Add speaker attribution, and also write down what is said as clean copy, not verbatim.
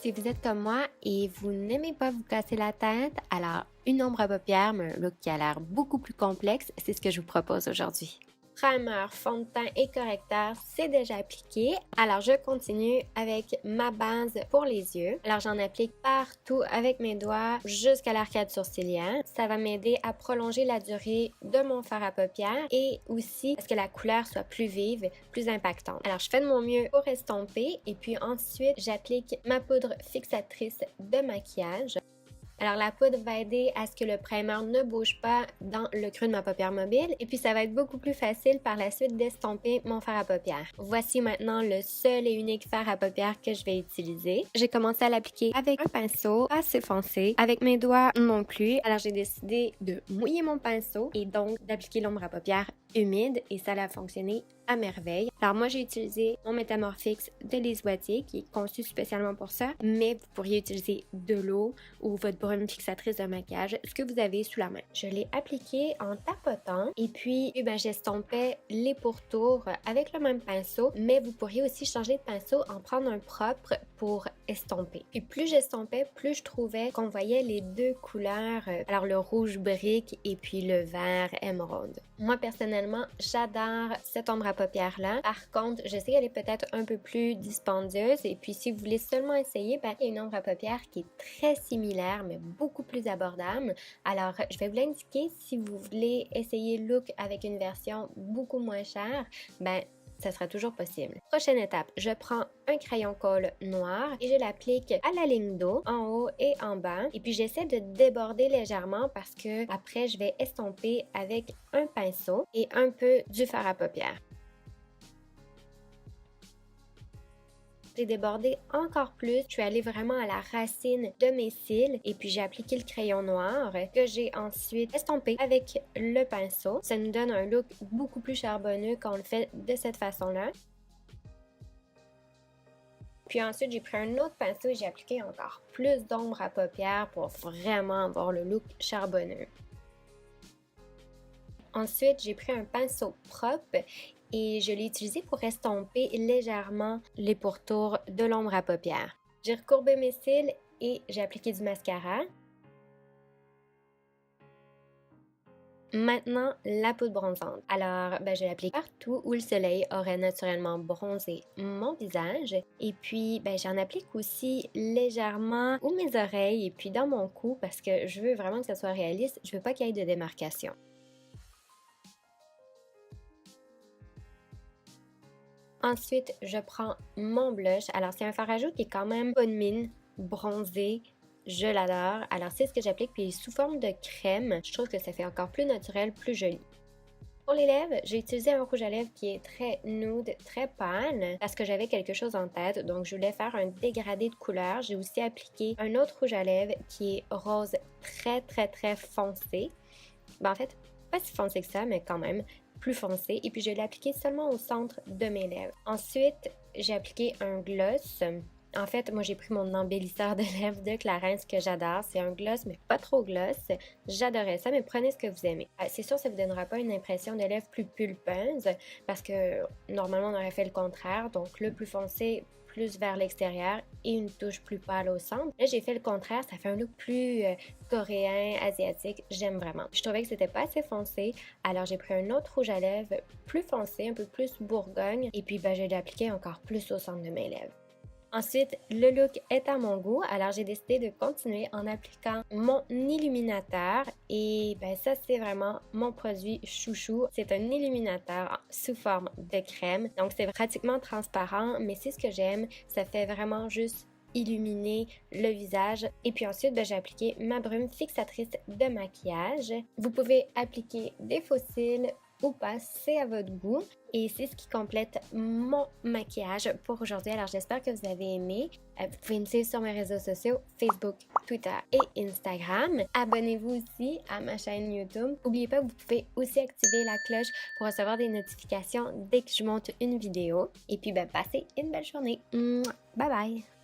Speaker 1: Si vous êtes comme moi et vous n'aimez pas vous casser la tête, alors une ombre à paupières, mais un look qui a l'air beaucoup plus complexe, c'est ce que je vous propose aujourd'hui. Primer, fond de teint et correcteur, c'est déjà appliqué. Alors, je continue avec ma base pour les yeux. Alors, j'en applique partout avec mes doigts jusqu'à l'arcade sourcilière. Ça va m'aider à prolonger la durée de mon fard à paupières et aussi à ce que la couleur soit plus vive, plus impactante. Alors, je fais de mon mieux pour estomper et puis ensuite, j'applique ma poudre fixatrice de maquillage. Alors, la poudre va aider à ce que le primer ne bouge pas dans le creux de ma paupière mobile et puis ça va être beaucoup plus facile par la suite d'estomper mon fard à paupières. Voici maintenant le seul et unique fard à paupières que je vais utiliser. J'ai commencé à l'appliquer avec un pinceau assez foncé, avec mes doigts non plus. Alors, j'ai décidé de mouiller mon pinceau et donc d'appliquer l'ombre à paupières humide et ça a fonctionné à merveille. Alors moi j'ai utilisé mon Metamorphix de Lise Watier qui est conçu spécialement pour ça, mais vous pourriez utiliser de l'eau ou votre brume fixatrice de maquillage, ce que vous avez sous la main. Je l'ai appliqué en tapotant et puis j'estompais les pourtours avec le même pinceau, mais vous pourriez aussi changer de pinceau, en prendre un propre pour estomper. Puis plus j'estompais, plus je trouvais qu'on voyait les deux couleurs, alors le rouge brique et puis le vert émeraude. Moi personnellement, j'adore cette ombre à paupières là. Par contre, je sais qu'elle est peut-être un peu plus dispendieuse et puis si vous voulez seulement essayer, il y a une ombre à paupières qui est très similaire mais beaucoup plus abordable. Alors, je vais vous l'indiquer si vous voulez essayer le look avec une version beaucoup moins chère, ça sera toujours possible. Prochaine étape, je prends un crayon colle noir et je l'applique à la ligne d'eau, en haut et en bas. Et puis j'essaie de déborder légèrement parce que après je vais estomper avec un pinceau et un peu du fard à paupières. J'ai débordé encore plus, je suis allée vraiment à la racine de mes cils et puis j'ai appliqué le crayon noir que j'ai ensuite estompé avec le pinceau. Ça nous donne un look beaucoup plus charbonneux quand on le fait de cette façon-là. Puis ensuite, j'ai pris un autre pinceau et j'ai appliqué encore plus d'ombre à paupières pour vraiment avoir le look charbonneux. Ensuite, j'ai pris un pinceau propre et je l'ai utilisé pour estomper légèrement les pourtours de l'ombre à paupières. J'ai recourbé mes cils et j'ai appliqué du mascara. Maintenant, la poudre bronzante. Alors, je l'applique partout où le soleil aurait naturellement bronzé mon visage. Et puis, j'en applique aussi légèrement où mes oreilles et puis dans mon cou parce que je veux vraiment que ça soit réaliste. Je veux pas qu'il y ait de démarcation. Ensuite, je prends mon blush. Alors, c'est un fard à joues qui est quand même bonne mine, bronzé. Je l'adore. Alors, c'est ce que j'applique. Puis, sous forme de crème, je trouve que ça fait encore plus naturel, plus joli. Pour les lèvres, j'ai utilisé un rouge à lèvres qui est très nude, très pâle, parce que j'avais quelque chose en tête. Donc, je voulais faire un dégradé de couleur. J'ai aussi appliqué un autre rouge à lèvres qui est rose très, très, très foncé. En fait, pas si foncé que ça, mais quand même plus foncé. Et puis, je l'ai appliqué seulement au centre de mes lèvres. Ensuite, j'ai appliqué un gloss. En fait, moi, j'ai pris mon embellisseur de lèvres de Clarins que j'adore. C'est un gloss, mais pas trop gloss. J'adorais ça, mais prenez ce que vous aimez. C'est sûr, ça ne vous donnera pas une impression de lèvres plus pulpeuse parce que normalement, on aurait fait le contraire. Donc, le plus foncé, plus vers l'extérieur et une touche plus pâle au centre. Là, j'ai fait le contraire. Ça fait un look plus coréen, asiatique. J'aime vraiment. Je trouvais que c'était pas assez foncé. Alors, j'ai pris un autre rouge à lèvres plus foncé, un peu plus bourgogne. Et puis, je l'ai appliqué encore plus au centre de mes lèvres. Ensuite, le look est à mon goût, alors j'ai décidé de continuer en appliquant mon illuminateur et ça c'est vraiment mon produit chouchou. C'est un illuminateur sous forme de crème, donc c'est pratiquement transparent, mais c'est ce que j'aime, ça fait vraiment juste illuminer le visage. Et puis ensuite, j'ai appliqué ma brume fixatrice de maquillage. Vous pouvez appliquer des faux cils ou pas, c'est à votre goût. Et c'est ce qui complète mon maquillage pour aujourd'hui. Alors j'espère que vous avez aimé. Vous pouvez me suivre sur mes réseaux sociaux, Facebook, Twitter et Instagram. Abonnez-vous aussi à ma chaîne YouTube. N'oubliez pas que vous pouvez aussi activer la cloche pour recevoir des notifications dès que je monte une vidéo. Et puis passez une belle journée. Bye bye!